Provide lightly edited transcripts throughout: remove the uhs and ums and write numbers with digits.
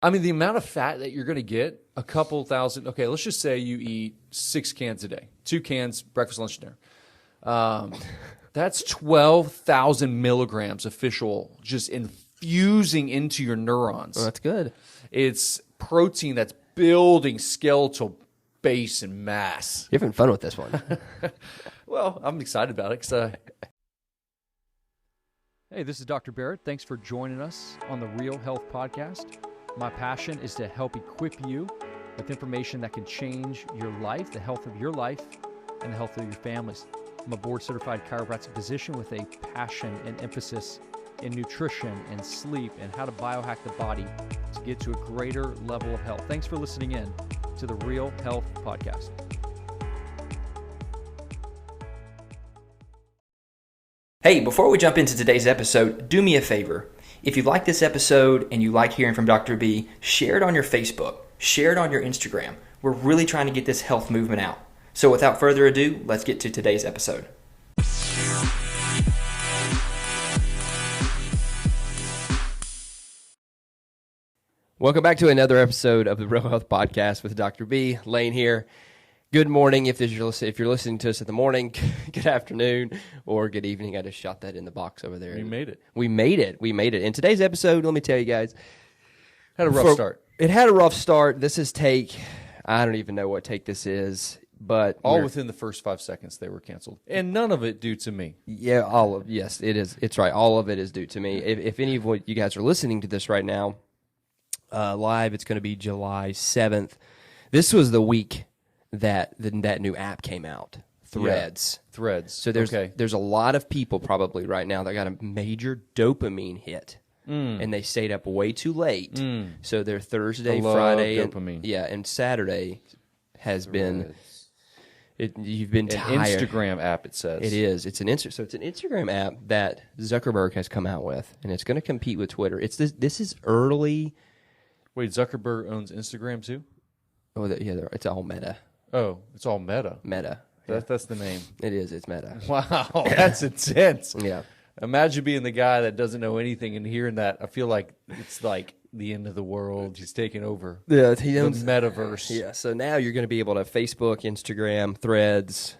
I mean, the amount of fat that you're going to get, a couple thousand. Okay, let's just say you eat 6 cans a day, 2 cans, breakfast, lunch, dinner. That's 12,000 milligrams of fish oil just infusing into your neurons. Well, that's good. It's protein that's building skeletal base and mass. You're having fun with this one. Well, I'm excited about it because Hey, this is Dr. Barrett. Thanks for joining us on the Real Health Podcast. My passion is to help equip you with information that can change your life, the health of your life, and the health of your families. I'm a board-certified chiropractic physician with a passion and emphasis in nutrition and sleep and how to biohack the body to get to a greater level of health. Thanks for listening in to the Real Health Podcast. Hey, before we jump into today's episode, do me a favor. If you like this episode and you like hearing from Dr. B, share it on your Facebook, share it on your Instagram. We're really trying to get this health movement out. So without further ado, let's get to today's episode. Welcome back to another episode of the Real Health Podcast with Dr. B. Lane here. Good morning if you're listening to us in the morning, good afternoon, or good evening. I just shot that in the box over there. We made it. We made it. In today's episode, let me tell you guys. Had a rough start. It had a rough start. This is I don't even know what take this is, but All within the first 5 seconds they were canceled. And none of it due to me. Yeah, yes, it is. It's right. All of it is due to me. If any of what you guys are listening to this right now, live, it's going to be July 7th. This was the week that new app came out, Threads. Yeah, Threads. So there's a lot of people probably right now that got a major dopamine hit, and they stayed up way too late. So their Thursday, Friday, and Saturday has been. You've been tired. An Instagram app, it says. It is. It's an Instagram app that Zuckerberg has come out with, and it's going to compete with Twitter. This is early. Wait, Zuckerberg owns Instagram too? Oh, yeah, it's all Meta. Oh, it's all Meta. Meta. That's the name. It is. It's Meta. Wow, that's intense. Yeah. Imagine being the guy that doesn't know anything and hearing that. I feel like it's like the end of the world. He's taking over. Yeah, he owns the metaverse. Yeah. So now you're going to be able to Facebook, Instagram, Threads.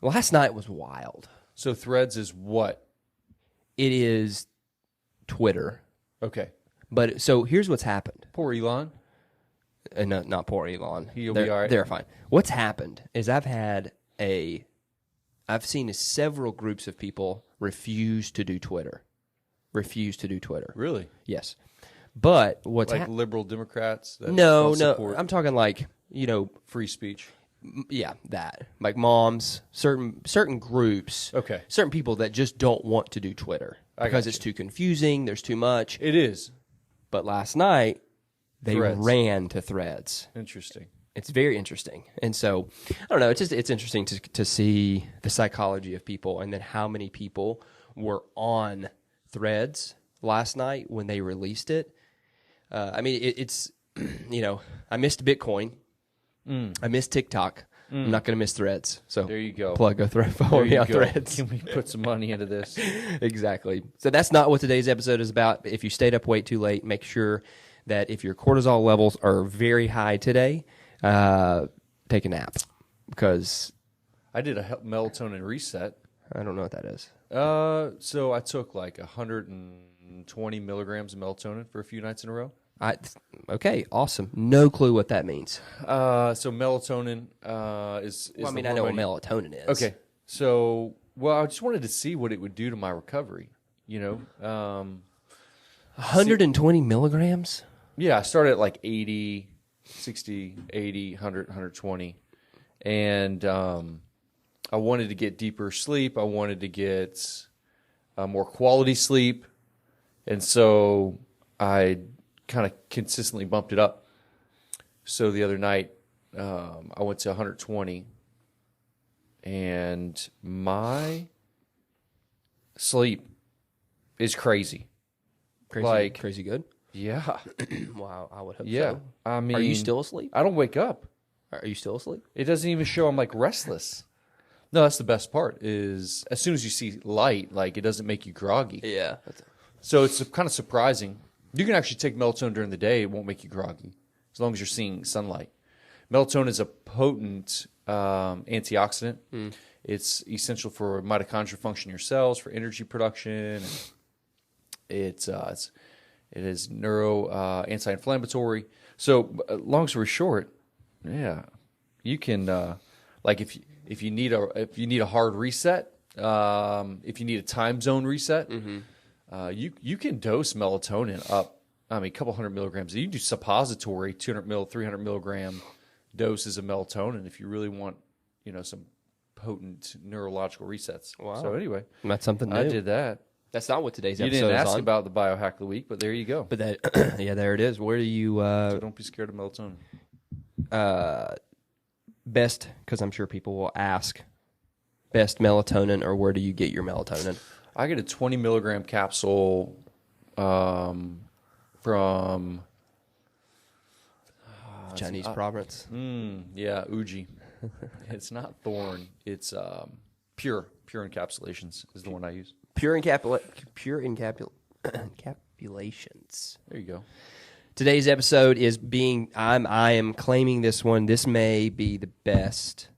Last night was wild. So Threads is what? It is Twitter. Okay. But so here's what's happened. Poor Elon. No, not poor Elon. He'll be all right. They're fine. What's happened is I've seen several groups of people refuse to do Twitter. Really? Yes. But what's like liberal Democrats? That No. support I'm talking like, free speech. Yeah, that. Like moms, certain groups. Okay. Certain people that just don't want to do Twitter because it's too confusing, there's too much. It is. But last night they Threads. ran to Threads. Interesting. It's very interesting. And so, I don't know, it's interesting to see the psychology of people and then how many people were on Threads last night when they released it. I mean, it's, I missed Bitcoin. I missed TikTok. I'm not going to miss Threads. So there you go. Follow me on Threads. Can we put some money into this? Exactly. So that's not what today's episode is about. If you stayed up way too late, make sure that if your cortisol levels are very high today, take a nap, because I did a melatonin reset. I don't know what that is. So I took like 120 milligrams of melatonin for a few nights in a row. Okay, awesome. No clue what that means. So melatonin is I know what melatonin is. Okay. So, I just wanted to see what it would do to my recovery. 120 milligrams? Yeah, I started at like 80, 60, 80, 100, 120. And I wanted to get deeper sleep. I wanted to get more quality sleep. And so I kind of consistently bumped it up. So the other night, I went to 120. And my sleep is crazy. Crazy good? Yeah. Wow, I would hope Yeah. so. I mean, are you still asleep? I don't wake up. Are you still asleep? It doesn't even show I'm like restless. No, that's the best part is as soon as you see light, like it doesn't make you groggy. Yeah. So it's kind of surprising. You can actually take melatonin during the day. It won't make you groggy as long as you're seeing sunlight. Melatonin is a potent antioxidant. It's essential for mitochondrial function in your cells, for energy production. It is anti-inflammatory. So, long story short, yeah, you can if you need a hard reset, if you need a time zone reset, you can dose melatonin up. I mean, a couple hundred milligrams. You can do suppository 300 milligram doses of melatonin if you really want, some potent neurological resets. Wow. So anyway, that's something new. I did that. That's not what today's You episode is on. didn't ask about the biohack of the week, but there you go. But that, yeah, there it is. Where do you... So don't be scared of melatonin. Best, because I'm sure people will ask, best melatonin, or where do you get your melatonin? I get a 20 milligram capsule from... Chinese province. Yeah, Uji. It's not Thorn. It's Pure Encapsulations is the one I use. Pure encapsulations. There you go. Today's episode is I am claiming this one. This may be the best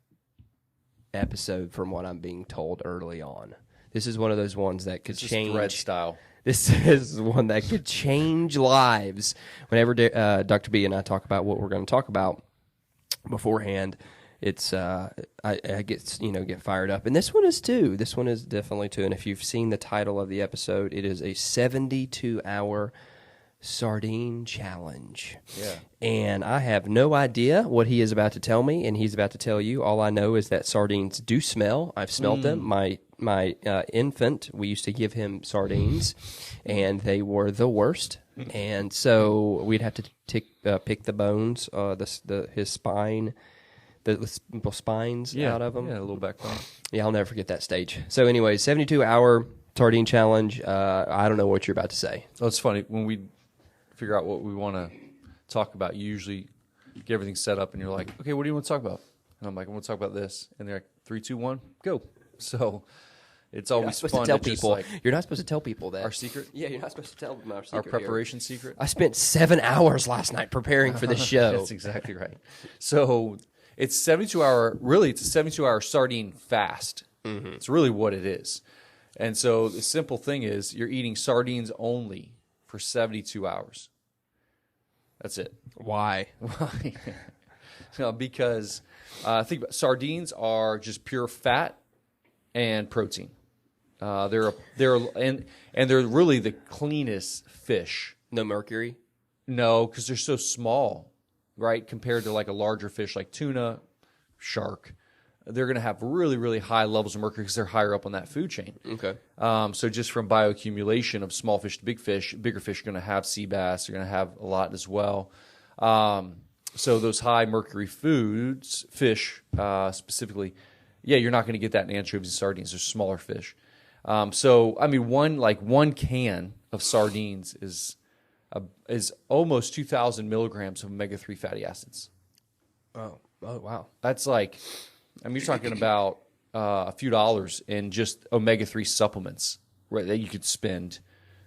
episode from what I'm being told early on. This is one of those ones that could change. Thread style. This is one that could change lives. Whenever Dr. B and I talk about what we're going to talk about beforehand, it's I get fired up, and this one is too. This one is definitely too. And if you've seen the title of the episode, it is a 72-hour sardine challenge. Yeah. And I have no idea what he is about to tell me, and he's about to tell you. All I know is that sardines do smell. I've smelled them. My infant, we used to give him sardines, and they were the worst. And so we'd have to pick the bones, his spine, the spines out of them. Yeah, a little backbone. Yeah, I'll never forget that stage. So anyway, 72-hour sardine challenge. I don't know what you're about to say. Oh, it's funny. When we figure out what we want to talk about, you usually get everything set up, and you're like, okay, what do you want to talk about? And I'm like, I want to talk about this. And they're like, 3, 2, 1, go. So it's always fun to tell to people. You're not supposed to tell people that. Our secret? Yeah, you're not supposed to tell them our secret. Our preparation secret? I spent 7 hours last night preparing for this show. That's exactly right. So it's 72-hour, really, it's a 72-hour sardine fast. Mm-hmm. It's really what it is. And so the simple thing is you're eating sardines only for 72 hours. That's it. Why? Why? Because think about sardines are just pure fat and protein. They're really the cleanest fish. No mercury? No, because they're so small, right? Compared to like a larger fish like tuna, shark. They're going to have really, really high levels of mercury because they're higher up on that food chain. Okay. So just from bioaccumulation of small fish to big fish, bigger fish are going to have sea bass. They're going to have a lot as well. So those high mercury foods, fish specifically, yeah, you're not going to get that in anchovies and sardines. They're smaller fish. So I mean, one can of sardines is almost 2,000 milligrams of omega-3 fatty acids. Oh, wow. That's like, I mean, you're talking about a few dollars in just omega-3 supplements, right? That you could spend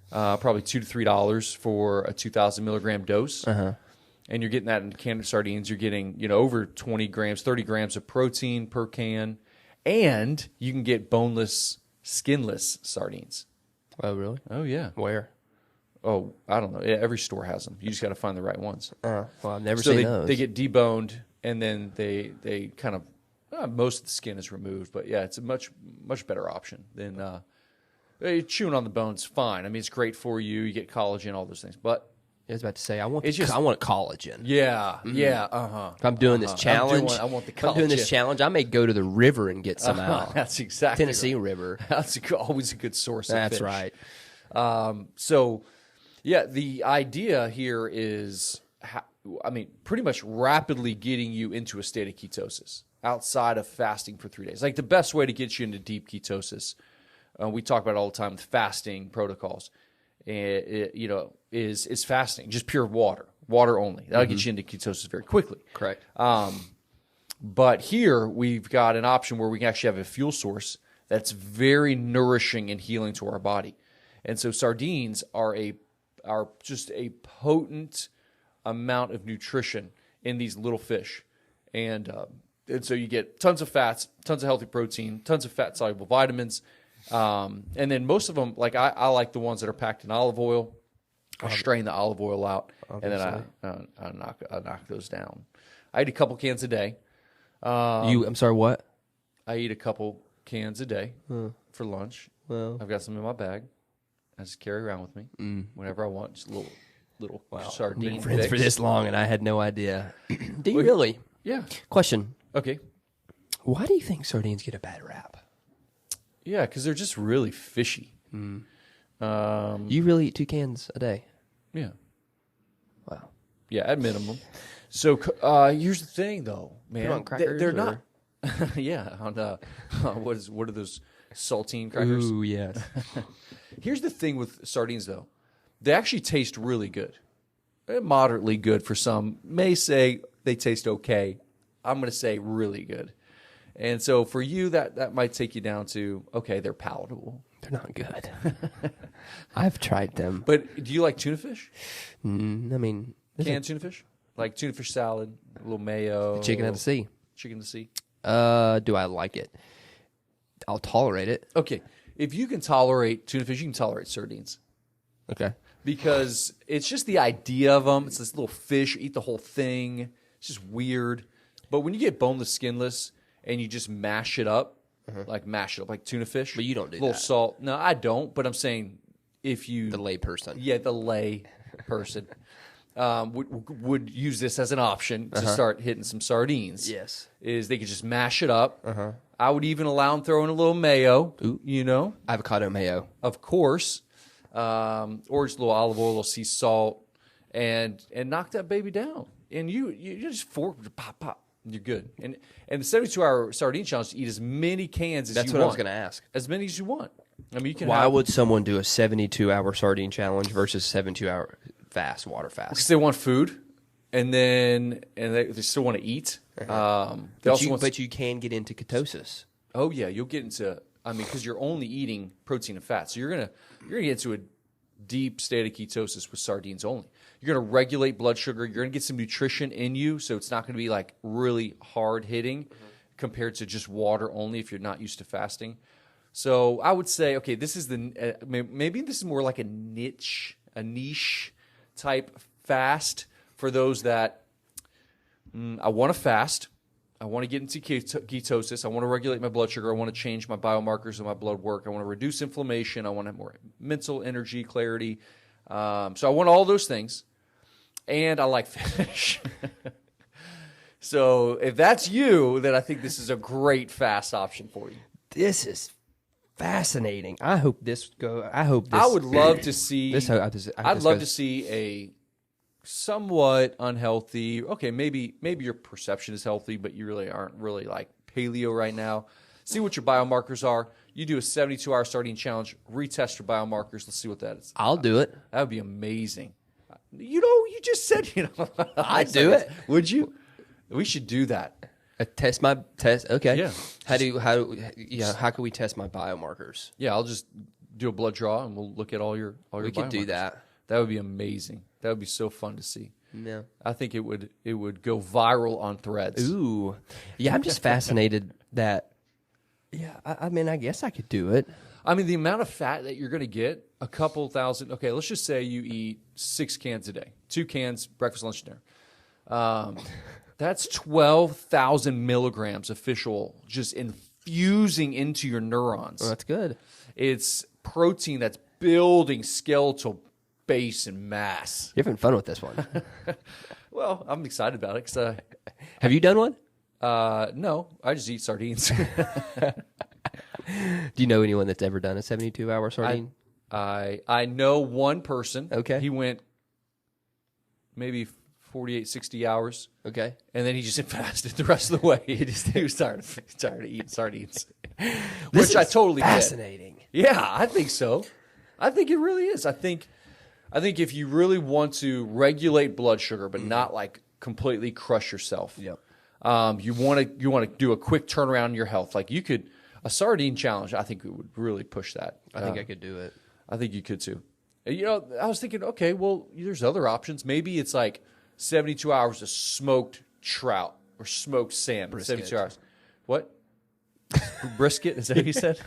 probably $2 to $3 for a 2,000 milligram dose. Uh-huh. And you're getting that in canned sardines. You're getting, over 20 grams, 30 grams of protein per can. And you can get boneless, skinless sardines. Oh, really? Oh, yeah. Where? Oh, I don't know. Yeah, every store has them. You just got to find the right ones. Well, I've never seen those. They get deboned, and then they kind of, most of the skin is removed. But, yeah, it's a much, much better option than chewing on the bones. Fine. I mean, it's great for you. You get collagen, all those things. But I was about to say, I want collagen. Yeah, yeah, uh-huh. If I'm doing this challenge, I want the collagen. If I'm doing this challenge, I may go to the river and get some out. That's exactly Tennessee right. River. That's always a good source of That's fish. right. So, yeah, the idea here is, pretty much rapidly getting you into a state of ketosis outside of fasting for 3 days. Like the best way to get you into deep ketosis, we talk about it all the time with fasting protocols. Is fasting, just pure water only. That'll get you into ketosis very quickly. Correct. But here we've got an option where we can actually have a fuel source that's very nourishing and healing to our body. And so sardines are a are just a potent amount of nutrition in these little fish. And so you get tons of fats, tons of healthy protein, tons of fat-soluble vitamins. And then most of them, like I like the ones that are packed in olive oil. I strain the olive oil out, Obviously. and then I knock those down. I eat a couple cans a day. I'm sorry, what? I eat a couple cans a day for lunch. Well, I've got some in my bag. I just carry around with me whenever I want. Just a little sardine been friends fix. for this long, and I had no idea. Do you really? Yeah. Question. Okay. Why do you think sardines get a bad rap? Yeah, because they're just really fishy. You really eat 2 cans a day? Yeah. Wow. Yeah, at minimum. So here's the thing, though, man. Put on crackers, They're or- not. Yeah. On what are those saltine crackers? Ooh, yes. Here's the thing with sardines, though. They actually taste really good. They're moderately good for some. May say they taste okay. I'm going to say really good. And so for you, that might take you down to, okay, they're palatable. They're not good. I've tried them. But do you like tuna fish? I mean, Canned tuna fish? Like tuna fish salad, a little mayo. chicken at the sea. Chicken at the sea. Do I like it? I'll tolerate it. Okay. If you can tolerate tuna fish, you can tolerate sardines. Okay. Because it's just the idea of them. It's this little fish, eat the whole thing. It's just weird. But when you get boneless, skinless, and you just mash it up, like tuna fish. But you don't do a little that. salt. No, I don't. But I'm saying if you The lay person. yeah, the lay person would use this as an option to start hitting some sardines. Yes. Is they could just mash it up. I would even allow them throw in a little mayo. You know, Avocado mayo. of course, or just a little olive oil, a little sea salt, and knock that baby down. And you just pop. You're good. And the 72-hour sardine challenge, you eat as many cans as That's you what want. I was going to ask. As many as you want. I mean, you can. Why would someone do a 72-hour sardine challenge versus 72-hour water fast? Because they want food, and they still want to eat. They also want. But you can get into ketosis. Oh yeah, you'll get into. I mean, because you're only eating protein and fat, so you're gonna get into a deep state of ketosis with sardines only. You're gonna regulate blood sugar. You're gonna get some nutrition in you, so it's not gonna be like really hard hitting compared to just water only if you're not used to fasting. So I would say, okay, this is maybe this is more like a niche type fast for those that I want to fast. I want to get into ketosis. I want to regulate my blood sugar. I want to change my biomarkers of my blood work. I want to reduce inflammation. I want to have more mental energy, clarity. So I want all those things. And I like fish. So if that's you, then I think this is a great fast option for you. This is fascinating. I hope this. I would love to see. I'd love to see. see a somewhat unhealthy. Okay, maybe your perception is healthy, but you really aren't really like paleo right now. See what your biomarkers are. You do a 72-hour sardine challenge. Retest your biomarkers. Let's see what that is. I'll do it. That would be amazing. You just said I'd do it. Would you? We should do that. Test my test. Okay. Yeah. How can we test my biomarkers? Yeah, I'll just do a blood draw and we'll look at all your We could do biomarkers. that. That would be amazing. That would be so fun to see. Yeah. I think it would go viral on Threads. Ooh. Yeah, I'm just fascinated that. Yeah, I mean, I guess I could do it. I mean, the amount of fat that you're going to get, a couple thousand. Okay, let's just say you eat 6 cans a day, 2 cans, breakfast, lunch, dinner. That's 12,000 milligrams of fish oil just infusing into your neurons. Well, that's good. It's protein that's building skeletal base and mass. You're having fun with this one. Well, I'm excited about it because Have you done one? no, I just eat sardines. Do you know anyone that's ever done a 72-hour sardine? I know one person. Okay. He went maybe 48, 60 hours. Okay. And then he just fasted the rest of the way. He was tired of eating sardines, This which I is totally get. fascinating. Yeah, I think so. I think it really is. I think if you really want to regulate blood sugar, but not like completely crush yourself. Yep. You want to do a quick turnaround in your health. Like a sardine challenge. I think it would really push that. I think I could do it. I think you could too. You know, I was thinking, okay, well, there's other options. Maybe it's like 72 hours of smoked trout or smoked salmon. Brisket. 72 hours. What? Brisket? Is that what you said?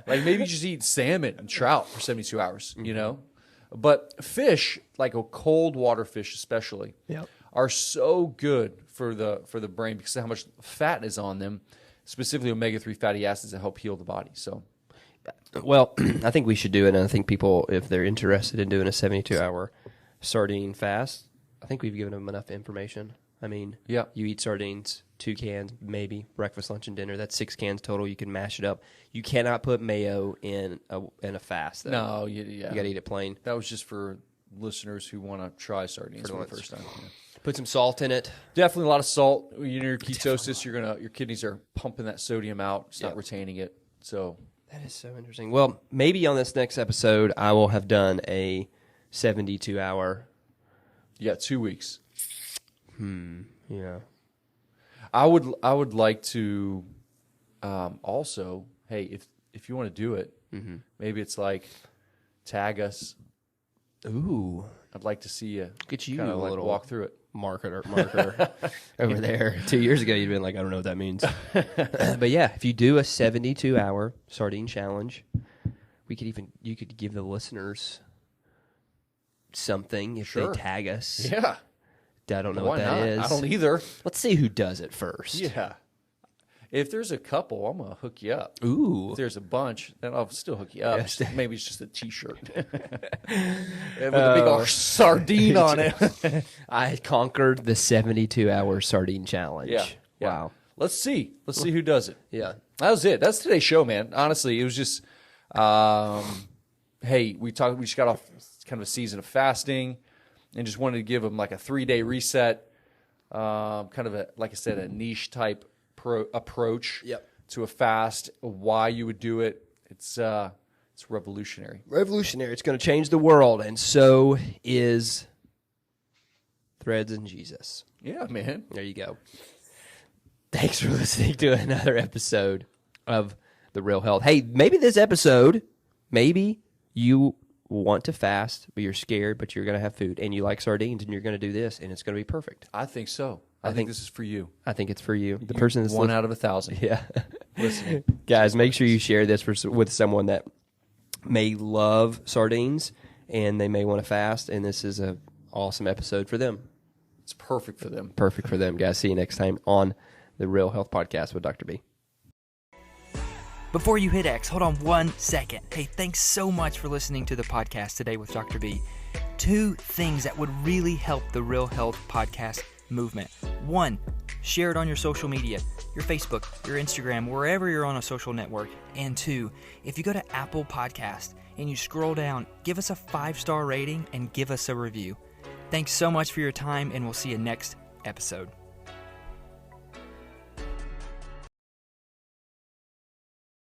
Like maybe you just eat salmon and trout for 72 hours, you know? But fish, like a cold water fish especially, are so good for the brain because of how much fat is on them, specifically omega-3 fatty acids that help heal the body. So, well, I think we should do it, and I think people, if they're interested in doing a 72-hour sardine fast, I think we've given them enough information. I mean, you eat sardines, 2 cans, maybe, breakfast, lunch, and dinner. That's 6 cans total. You can mash it up. You cannot put mayo in a fast, though. No, You got to eat it plain. That was just for listeners who want to try sardines for the first time. Yeah. Put some salt in it. Definitely a lot of salt. When you're in ketosis, your kidneys are pumping that sodium out. It's not retaining it. So that is so interesting. Well, maybe on this next episode, I will have done a 72-hour. Yeah, 2 weeks. Yeah. I would like to also, hey, if you want to do it, maybe it's like tag us. Ooh. I'd like to see you. Get you kind of a like little walk through it. Marker over there. 2 years ago, you'd been like, I don't know what that means. But yeah, if you do a 72-hour sardine challenge, you could give the listeners something if they tag us. Yeah. I don't know what that is. I don't either. Let's see who does it first. Yeah. If there's a couple, I'm going to hook you up. Ooh. If there's a bunch, then I'll still hook you up. Yes. Maybe it's just a T-shirt. With a big old sardine on it. I conquered the 72-hour sardine challenge. Yeah. Wow. Let's see who does it. Yeah. That was it. That's today's show, man. Honestly, it was just, hey, we just got off kind of a season of fasting and just wanted to give them like a 3-day reset, kind of like I said, a niche type approach to a fast, why you would do it. It's revolutionary. Revolutionary. It's going to change the world, and so is Threads and Jesus. Yeah, man. There you go. Thanks for listening to another episode of The Real Health. Hey, maybe this episode, maybe you want to fast, but you're scared, but you're going to have food, and you like sardines, and you're going to do this, and it's going to be perfect. I think so. I think this is for you. I think it's for you. The person that's 1 out of 1,000. Yeah. Listening. Guys, make sure you share this with someone that may love sardines and they may want to fast, and this is an awesome episode for them. It's perfect for them. Perfect for them, guys. See you next time on The Real Health Podcast with Dr. B. Before you hit X, hold on 1 second. Hey, thanks so much for listening to the podcast today with Dr. B. 2 things that would really help the Real Health Podcast movement. 1, share it on your social media, your Facebook, your Instagram, wherever you're on a social network. And 2, if you go to Apple Podcast and you scroll down, give us a 5-star rating and give us a review. Thanks so much for your time, and we'll see you next episode.